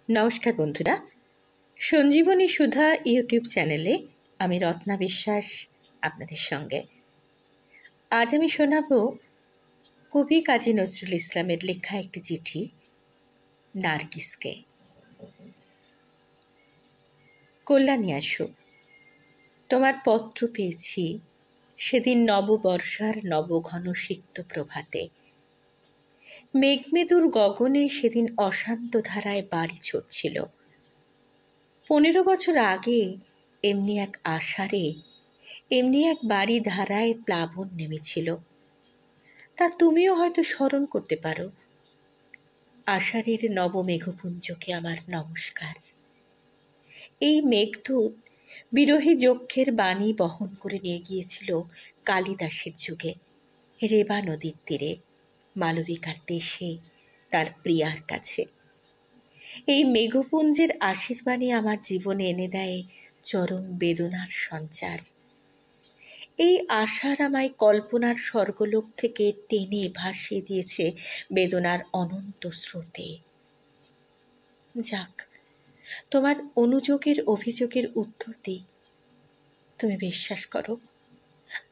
নমস্কার বন্ধুরা, সঞ্জীবনী সুধা ইউটিউব চ্যানেলে আমি রত্না বিশ্বাস আপনাদের সঙ্গে। আজ আমি শোনাব কবি কাজী নজরুল ইসলামের লেখা একটি চিঠি নার্গিসকে। কল্যাণী আসো, তোমার পত্র পেয়েছি সেদিন নববর্ষার নবঘন সিক্ত প্রভাতে। মেঘমেদুর গগনে সেদিন অশান্ত ধারায় বাড়ি ছুটছিল। 15 বছর আগে এমনি এক আষাঢ়ে এমনি এক বাড়ি ধারায় প্লাবন নেমেছিল, তা তুমিও হয়তো স্মরণ করতে পারো। আষাঢ়ের নবমেঘপুঞ্জকে আমার নমস্কার। এই মেঘদূত বিরহী যক্ষের বাণী বহন করে নিয়ে গিয়েছিল কালিদাসের যুগে রেবা নদীর তীরে মালবিকার দেশে তার প্রিয়ার কাছে। এই মেঘপুঞ্জের আশীর্বাণী আমার জীবনে এনে দেয় চরম বেদনার সঞ্চার। এই আশার আমায় কল্পনার স্বর্গলোক থেকে টেনে ভাসিয়ে দিয়েছে বেদনার অনন্ত স্রোতে। যাক, তোমার অনুযোগের অভিযোগের উত্তর দিই। তুমি বিশ্বাস করো,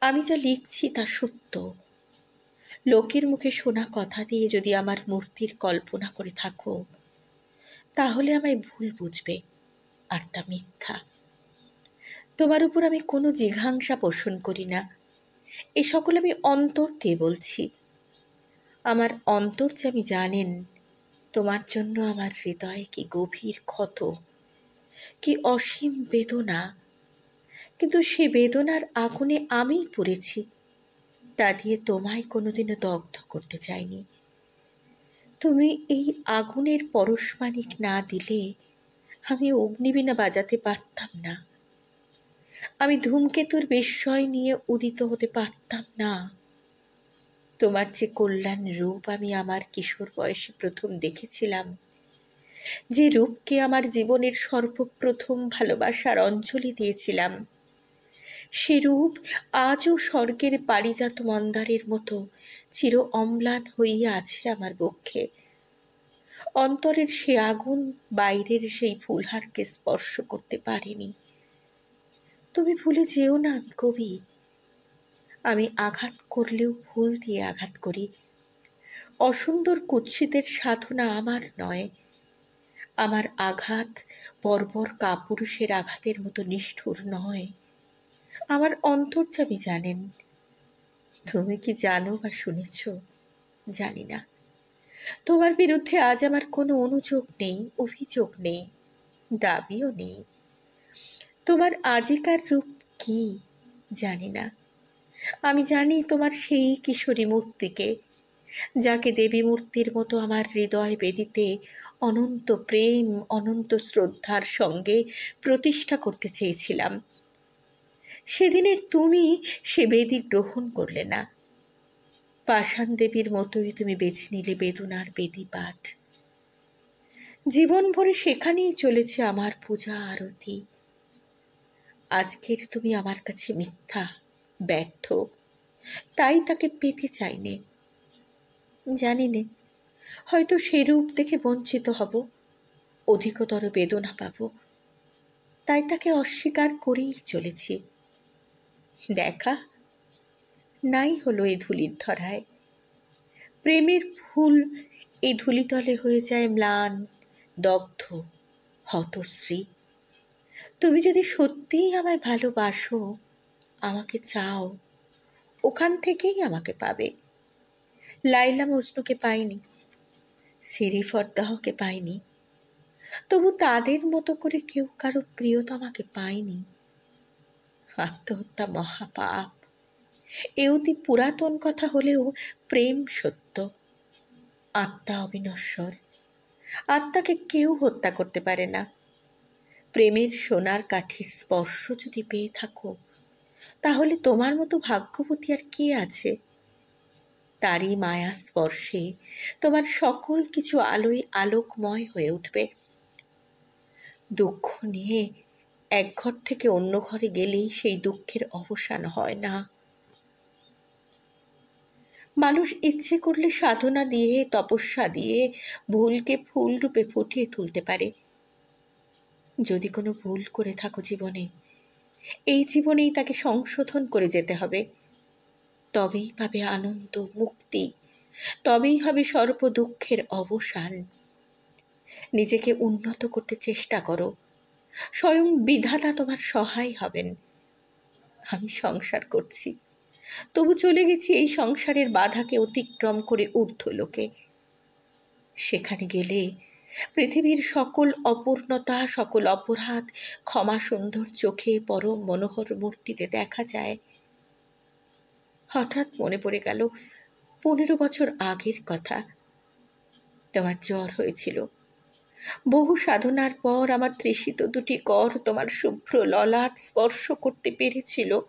আমি যা লিখছি তা সত্য। লোকের মুখে শোনা কথা দিয়ে যদি আমার মূর্তির কল্পনা করে থাকো, তাহলে আমায় ভুল বুঝবে, আর তা মিথ্যা। তোমার উপর আমি কোনো জিঘাংসা পোষণ করি না, এ সকল আমি অন্তর দিয়ে বলছি। আমার অন্তর্যামী জানেন তোমার জন্য আমার হৃদয়ে কি গভীর ক্ষত, কি অসীম বেদনা। কিন্তু সে বেদনার আগুনে আমিই পড়েছি, তা দিয়ে তোমায় কোনোদিনও দগ্ধ করতে চাইনি। তুমি এই আগুনের পরশমানিক না দিলে আমি অগ্নিবীণা বাজাতে পারতাম না, আমি ধূমকেতুর বিস্ময় নিয়ে উদিত হতে পারতাম না। তোমার যে কল্যাণ রূপ আমি আমার কিশোর বয়সে প্রথম দেখেছিলাম, যে রূপকে আমার জীবনের সর্বপ্রথম ভালোবাসার অঞ্জলি দিয়েছিলাম, সে রূপ আজও স্বর্গের পারিজাত মন্দারের মতো চির অম্লান হইয়া আছে আমার বক্ষে। অন্তরের সে আগুন বাইরের সেই ফুলহারকে স্পর্শ করতে পারেনি। তুমি ভুলে যেও না আমি কবি। আমি আঘাত করলেও ফুল দিয়ে আঘাত করি। অসুন্দর কুৎসিতের সাধনা আমার নয়। আমার আঘাত বর্বর কাপুরুষের আঘাতের মতো নিষ্ঠুর নয়। আমার অন্তর্যামী জানেন। তুমি কি জানো বা শুনেছ জানি না। তোমার বিরুদ্ধে আজ আমার কোনো অনুযোগ নেই, অভিযোগ নেই, দাবিও নেই। তোমার আজিকার রূপ কি জানি না। আমি জানি তোমার সেই কিশোরী মূর্তিকে, যাকে দেবী মূর্তির মতো আমার হৃদয় বেদিতে অনন্ত প্রেম অনন্ত শ্রদ্ধার সঙ্গে প্রতিষ্ঠা করতে চেয়েছিলাম। সেদিনের তুমি সে বেদি গ্রহণ করলে না। পাষাণ দেবীর মতোই তুমি বেছে নিলে বেদনার বেদি পাঠ। জীবন ভরে সেখানেই চলেছে আমার পূজা আরতি। আজকের তুমি আমার কাছে মিথ্যা, ব্যর্থ, তাই তাকে পেতে চাইনে। জানি নে, হয়তো সে রূপ দেখে বঞ্চিত হব, অধিকতর বেদনা পাব, তাই তাকে অস্বীকার করেই চলেছি। দেখা নাই হলো এই ধুলির ধরায়। প্রেমের ফুল এই ধুলিতলে হয়ে যায় ম্লান, দগ্ধ, হতশ্রী। তুমি যদি সত্যিই আমায় ভালোবাসো, আমাকে চাও, ওখান থেকেই আমাকে পাবে। লাইলা মজনুকে পাইনি, সিরি ফরদাহকে পাইনি, তবু তাদের মতো করে কেউ কারো প্রিয়তমাকে পায়নি। আত্মহত্যা মহাপাপ, এ অতি পুরাতন কথা হলেও প্রেম সত্য। আত্মা অবিনশ্বর, আত্মাকে কেউ হত্যা করতে পারে না। প্রেমের সোনার কাঠির স্পর্শ যদি পেয়ে থাকো, তাহলে তোমার মতো ভাগ্যবতী আর কে আছে? তারই মায়া স্পর্শে তোমার সকল কিছু আলোয় আলোকময় হয়ে উঠবে। দুঃখ নিয়ে এক ঘর থেকে অন্য ঘরে গেলেই সেই দুঃখের অবসান হয় না। মানুষ ইচ্ছে করলে সাধনা দিয়ে, তপস্যা দিয়ে ভুলকে ফুল রূপে ফুটিয়ে তুলতে পারে। যদি কোনো ভুল করে থাকো জীবনে, এই জীবনেই তাকে সংশোধন করে যেতে হবে। তবেই পাবে আনন্দ, মুক্তি, তবেই হবে সর্ব দুঃখের অবসান। নিজেকে উন্নত করতে চেষ্টা করো, স্বয়ং বিধাতা তোমার সহায় হবেন। আমি সংসার করছি, তবু চলে গেছি এই সংসারের বাধাকে অতিক্রম করে ঊর্ধ্বলোকে। সেখানে গেলে পৃথিবীর সকল অপূর্ণতা, সকল অপরাধ ক্ষমা সুন্দর চোখে পরম মনোহর মূর্তিতে দেখা যায়। হঠাৎ মনে পড়ে গেল 15 বছর আগের কথা। তোমার জ্বর হয়েছিল। বহু সাধনার পর আমার তৃষিত দুটি কর তোমার শুভ্র ললাট স্পর্শ করতে পেরেছিল।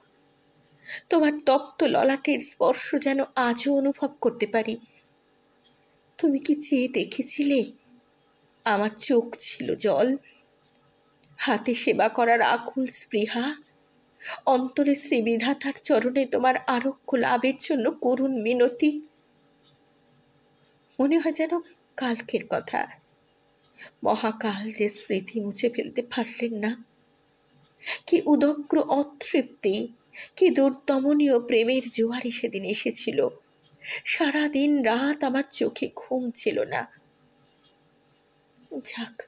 তোমার তপ্ত ললাটের স্পর্শ যেন আজও অনুভব করতে পারি। তুমি কি চেয়ে দেখেছিলে? আমার চোখ ছিল জল, হাতে সেবা করার আকুল স্পৃহা, অন্তরে শ্রীবিধাতার চরণে তোমার আরোগ্য লাভের জন্য করুণ মিনতি। মনে হয় যেন কালকের কথা। মহাকাল যে স্মৃতি মুছে ফেলতে পারলেন না। কি উদগ্র অতৃপ্তি, কি দুর্দমনীয় প্রেমের জোয়ারি সেদিন এসেছিল। সারাদিন রাত আমার চোখে ঘুম ছিল না। যাক,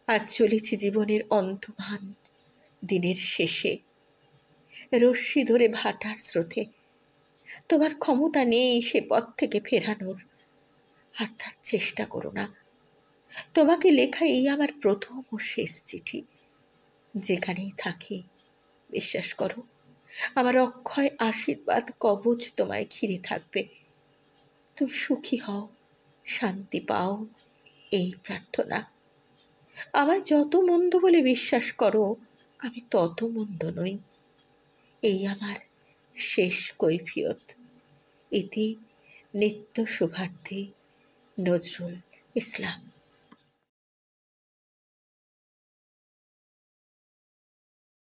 আজ চলেছি জীবনের অন্তমান দিনের শেষে, রশ্মি ধরে ভাটার স্রোতে। তোমার ক্ষমতা নেই সে পথ থেকে ফেরানোর, আর তার চেষ্টা করো না। তোমাকে লেখা এই আমার প্রথম ও শেষ চিঠি। যেখানেই থাকি, বিশ্বাস করো, আমার অক্ষয় আশীর্বাদ কবচ তোমায় ঘিরে থাকবে। তুমি সুখী হও, শান্তি পাও, এই প্রার্থনা। আমায় যত মন্দ বলে বিশ্বাস করো, আমি তত মন্দ নই। এই আমার শেষ কৈফিয়ত। ইতি নিত্য শুভার্থী, নজরুল ইসলাম।